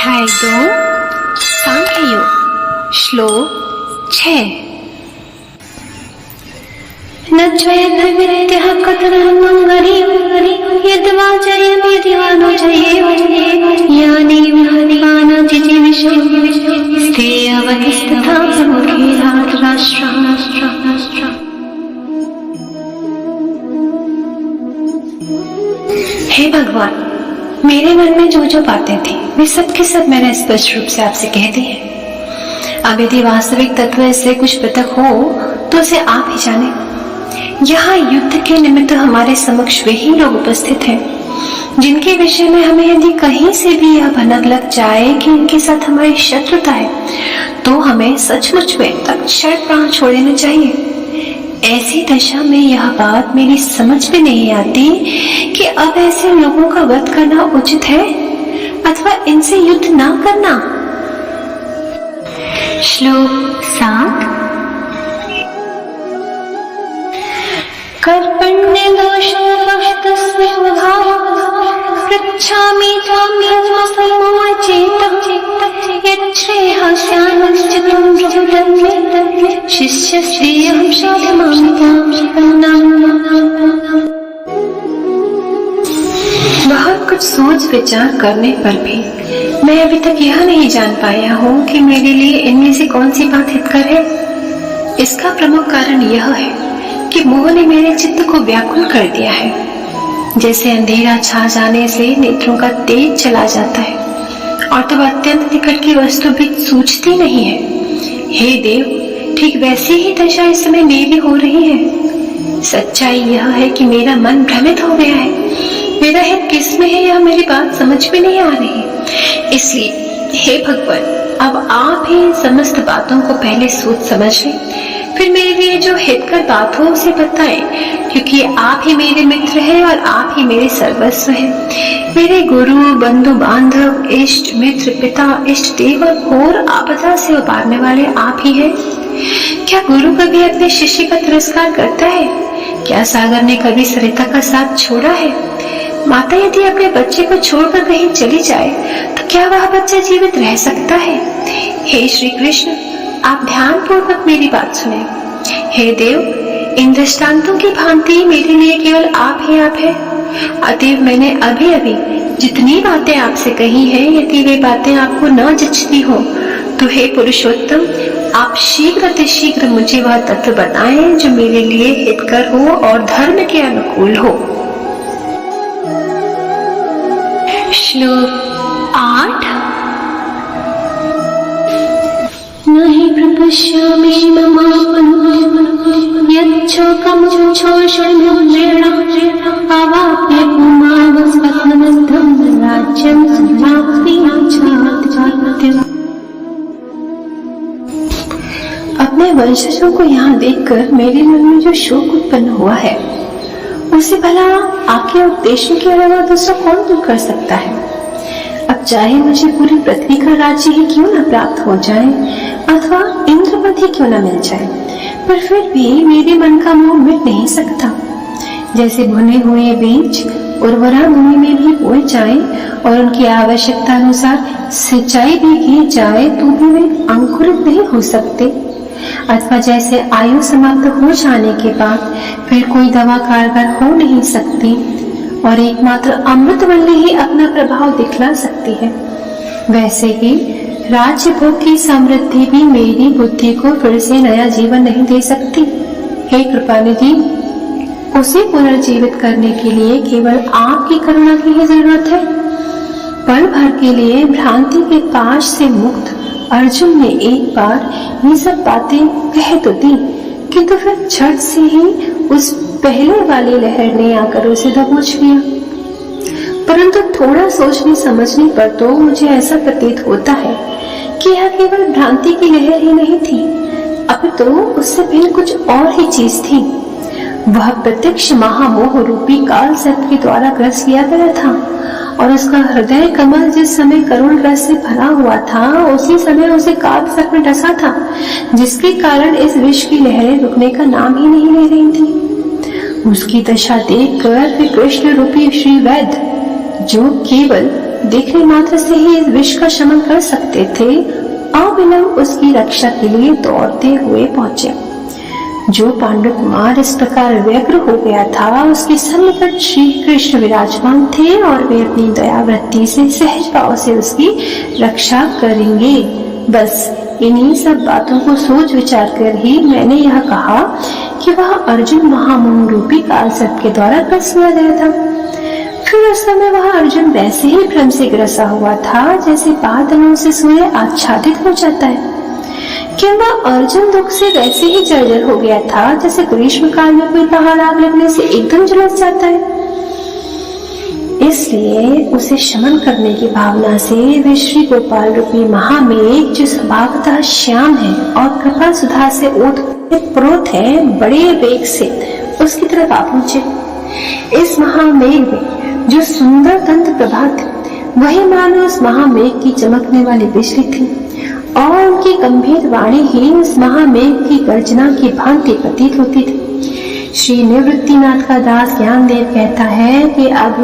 अध्याय 2 सांख्य योग श्लोक 6। न द्वैतविद्यः कतरः मंगरीं यद्वा जयमेति वा नो जयेत् यानेव हनिवान जिजीविषं स्थेयवतिस्तथा प्रमुखे राष्ट्राः। हे भगवान, मेरे मन में जो जो बातें थी वे सब के सब मैंने स्पष्ट रूप से आपसे कह दी है। अब यदि वास्तविक तत्व इससे कुछ पृथक हो तो उसे आप ही जाने। यहाँ युद्ध के निमित्त हमारे समक्ष वे ही लोग उपस्थित हैं जिनके विषय में हमें यदि कहीं से भी यह भनक लग जाए कि इनके साथ हमारी शत्रुता है तो हमें सचमुच में तत्क्षण प्राण छोड़ देना चाहिए। ऐसी दशा में यह बात मेरी समझ में नहीं आती कि अब ऐसे लोगों का वध करना उचित है अथवा इनसे युद्ध ना करना। श्लोक 7। कर्पण्य दोषोपहतस्व पृच्छामि त्वां यज्ञसमोचेतः यच्छ्रेयः स्यान्निश्चितं प्रभुतन्मे शिष्यस्तेऽहं बहुत कुछ सोच विचार करने पर भी मैं अभी तक यह नहीं जान पाया हूँ कि मेरे लिए इनमें से कौन सी बात हितकर है। इसका प्रमुख कारण यह है कि मोह ने मेरे चित्त को व्याकुल कर दिया है। जैसे अंधेरा छा जाने से नेत्रों का तेज चला जाता है और तब अत्यंत निकट की वस्तु भी सूझती नहीं है। हे देव, ठीक वैसी ही दशा इस समय मेरी हो रही है। सच्चाई यह है कि मेरा मन भ्रमित हो गया है। मेरा हित किसमें है यह मेरी बात समझ में नहीं आ रही। इसलिए हे भगवान, अब आप ही समस्त बातों को पहले सोच समझ लें, फिर मेरे लिए जो हितकर बात हो उसे बताएं, क्योंकि आप ही मेरे मित्र हैं और आप ही मेरे सर्वस्व हैं। मेरे गुरु, बंधु, बांधव, इष्ट मित्र, पिता, इष्ट देव और घोर आपदा से उबारने वाले आप ही हैं। क्या गुरु कभी अपने शिष्य का तिरस्कार करता है? क्या सागर ने कभी सरिता का साथ छोड़ा है? माता यदि अपने बच्चे को छोड़कर कहीं चली जाए तो क्या वह बच्चा जीवित रह सकता है? हे श्री कृष्ण, आप ध्यान पूर्वक मेरी बात सुने। हे देव, इन दृष्टांतों की भांति मेरे लिए केवल आप ही आप है। अतएव मैंने अभी अभी जितनी बातें आपसे कही हैं, यदि वे बातें आपको न जचती हो तो हे पुरुषोत्तम, आप शीघ्र अतिशीघ्र मुझे वह तत्व बताएं जो मेरे लिए हितकर हो और धर्म के अनुकूल हो। श्लोक 8। नहि प्रपश्यामि ममापनुः यच्छोकं शोषणेन अवाप्य पुमान् स्वप्नस्थं राज्यं समाप्ति चात्यम्। अपने वंशजों को यहाँ देखकर मेरे मन में जो शोक उत्पन्न हुआ है उसे भला आपके उपदेशों के अलावा दूसरा कौन दूर कर सकता है। अब चाहे मुझे पूरी पृथ्वी का राज्य ही क्यों न प्राप्त हो जाए अथवा इंद्रपद ही क्यों न मिल जाए, पर फिर भी मेरे मन का मोह मिट नहीं सकता। जैसे भुने हुए बीज उर्वरा भूमि में भी बोए जाए और उनकी आवश्यकता अनुसार सिंचाई भी की जाए तो भी वे अंकुरित नहीं हो सकते, अथवा जैसे आयु समाप्त हो जाने के बाद फिर कोई दवा कारगर हो नहीं सकती और एकमात्र अमृतवल्ली ही अपना प्रभाव दिखला सकती है, वैसे ही राज्य भोग की समृद्धि भी मेरी बुद्धि को फिर से नया जीवन नहीं दे सकती। हे कृपानिधि, उसे पुनर्जीवित करने के लिए केवल आपकी करुणा की ही जरूरत है। पल भर के लिए भ्रांति के पाश से मुक्त अर्जुन ने एक बार ये सब बातें कह तो दी, किंतु फिर झट से ही उस पहले वाली लहर ने आकर उसे दबोच लिया। परंतु थोड़ा सोचने समझने पर तो मुझे ऐसा प्रतीत होता है कि यह केवल भ्रांति की लहर ही नहीं थी, अपितु उससे भिन्न कुछ और ही चीज थी। वह प्रत्यक्ष महामोह रूपी काल सर्प के द्वारा ग्रस किया गया था और उसका हृदय कमल जिस समय करुण रस से भरा हुआ था उसी समय उसे काल सर्प में डसा था, जिसके कारण इस विष की लहरें रुकने का नाम ही नहीं ले रही थी। उसकी दशा देखकर कृष्ण रूपी श्री वैद्य, जो केवल देखने मात्र से ही इस विष का शमन कर सकते थे, अविलंब उसकी रक्षा के लिए दौड़ते हुए पहुंचे। जो पांडु कुमार इस प्रकार व्यग्र हो गया था, उसके सन्निकट श्री कृष्ण विराजमान थे और वे अपनी दयावृत्ति से सहज भाव से उसकी रक्षा करेंगे। बस इन्हीं सब बातों को सोच विचार कर ही मैंने यह कहा कि वह अर्जुन महामोह रूपी कालसर्प के द्वारा ग्रस्त किया गया था। फिर उस समय वह अर्जुन वैसे ही भ्रम से ग्रसा हुआ था जैसे बादलों से सूर्य आच्छादित हो जाता है। किंवा अर्जुन दुख से वैसे ही जर्जर हो गया था जैसे ग्रीष्म काल में कोई पहाड़ आग लगने से एकदम झुलस जाता है। इसलिए उसे शमन करने की भावना से वे श्री गोपाल रूपी महामेघ, जो स्वभावतः श्याम है और कृपा सुधा से ओतप्रोत है, बड़े वेग से उसकी तरफ आ पहुंचे। इस महामेघ में जो सुंदर दंत प्रभा थी, वही मानो उस महामेघ की चमकने वाली बिजली थी और उनकी गंभीर वाणी ही उस महामेघ की गर्जना की भांति प्रतीत होती थी। श्री निवृत्तिनाथ का दास ज्ञानदेव कहता है कि अब